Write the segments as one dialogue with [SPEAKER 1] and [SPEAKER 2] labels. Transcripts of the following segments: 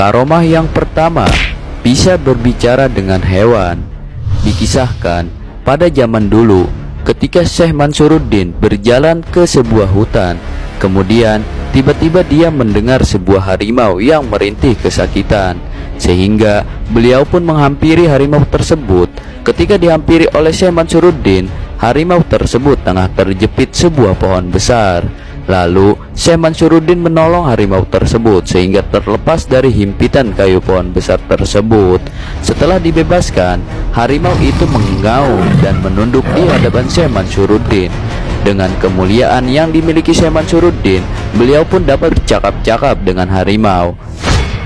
[SPEAKER 1] Karomah yang pertama, bisa berbicara dengan hewan. Dikisahkan, pada zaman dulu, ketika Syekh Mansuruddin berjalan ke sebuah hutan, kemudian tiba-tiba dia mendengar sebuah harimau yang merintih kesakitan, sehingga beliau pun menghampiri harimau tersebut. Ketika dihampiri oleh Syekh Mansuruddin, harimau tersebut tengah terjepit sebuah pohon besar. Lalu Syekh Mansuruddin menolong harimau tersebut sehingga terlepas dari himpitan kayu pohon besar tersebut. Setelah dibebaskan, harimau itu mengaum dan menunduk di hadapan Syekh Mansuruddin. Dengan kemuliaan yang dimiliki Syekh Mansuruddin, beliau pun dapat bercakap-cakap dengan harimau.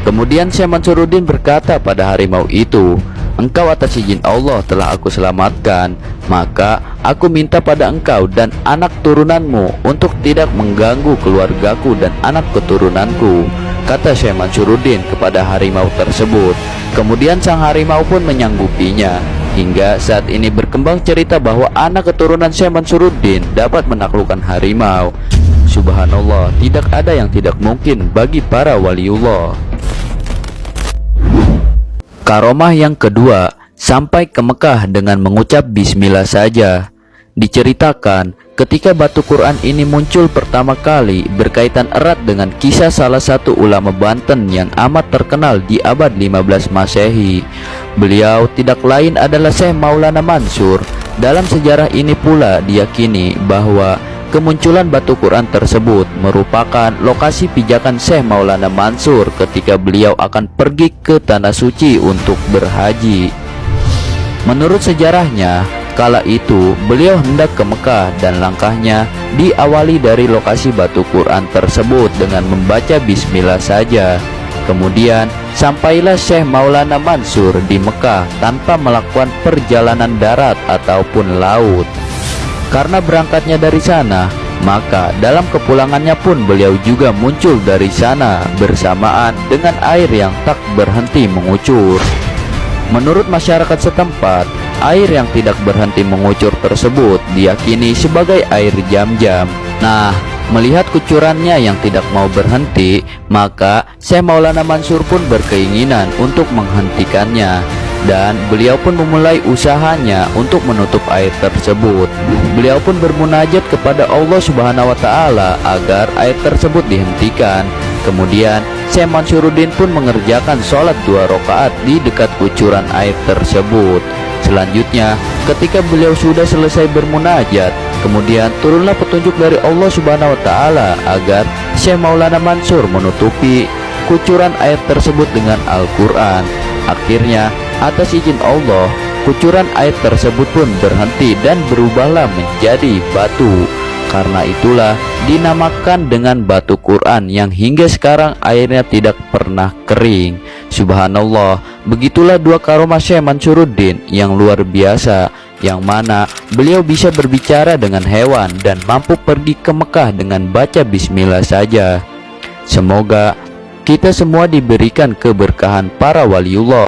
[SPEAKER 1] Kemudian Syekh Mansuruddin berkata pada harimau itu, "Engkau atas izin Allah telah aku selamatkan, maka aku minta pada engkau dan anak turunanmu untuk tidak mengganggu keluargaku dan anak keturunanku," kata Syekh Mansuruddin kepada harimau tersebut. Kemudian sang harimau pun menyanggupinya. Hingga saat ini berkembang cerita bahwa anak keturunan Syekh Mansuruddin dapat menaklukkan harimau. Subhanallah, tidak ada yang tidak mungkin bagi para waliullah. Karomah yang kedua, sampai ke Mekah dengan mengucap bismillah saja. Diceritakan, ketika batu Quran ini muncul pertama kali berkaitan erat dengan kisah salah satu ulama Banten yang amat terkenal di abad 15 Masehi. Beliau tidak lain adalah Syekh Maulana Mansur. Dalam sejarah ini pula diyakini bahwa kemunculan batu Quran tersebut merupakan lokasi pijakan Syekh Maulana Mansur ketika beliau akan pergi ke Tanah Suci untuk berhaji. Menurut sejarahnya, kala itu beliau hendak ke Mekah dan langkahnya diawali dari lokasi batu Quran tersebut dengan membaca bismillah saja. Kemudian sampailah Syekh Maulana Mansur di Mekah tanpa melakukan perjalanan darat ataupun laut. Karena berangkatnya dari sana, maka dalam kepulangannya pun beliau juga muncul dari sana bersamaan dengan air yang tak berhenti mengucur. Menurut masyarakat setempat, air yang tidak berhenti mengucur tersebut diyakini sebagai air Zam-Zam. Nah, melihat kucurannya yang tidak mau berhenti, maka Syekh Maulana Mansur pun berkeinginan untuk menghentikannya. Dan beliau pun memulai usahanya untuk menutup air tersebut. Beliau pun bermunajat kepada Allah Subhanahu wa Ta'ala agar air tersebut dihentikan. Kemudian Syekh Mansuruddin pun mengerjakan sholat 2 rakaat di dekat kucuran air tersebut. Selanjutnya, ketika beliau sudah selesai bermunajat, kemudian turunlah petunjuk dari Allah Subhanahu wa Ta'ala agar Syekh Maulana Mansur menutupi kucuran air tersebut dengan Al-Quran. Akhirnya, atas izin Allah, kucuran air tersebut pun berhenti dan berubahlah menjadi batu. Karena itulah dinamakan dengan batu Quran yang hingga sekarang airnya tidak pernah kering. Subhanallah, begitulah 2 karomah Syekh Mansuruddin yang luar biasa, yang mana beliau bisa berbicara dengan hewan dan mampu pergi ke Mekah dengan baca bismillah saja. Semoga kita semua diberikan keberkahan para waliullah.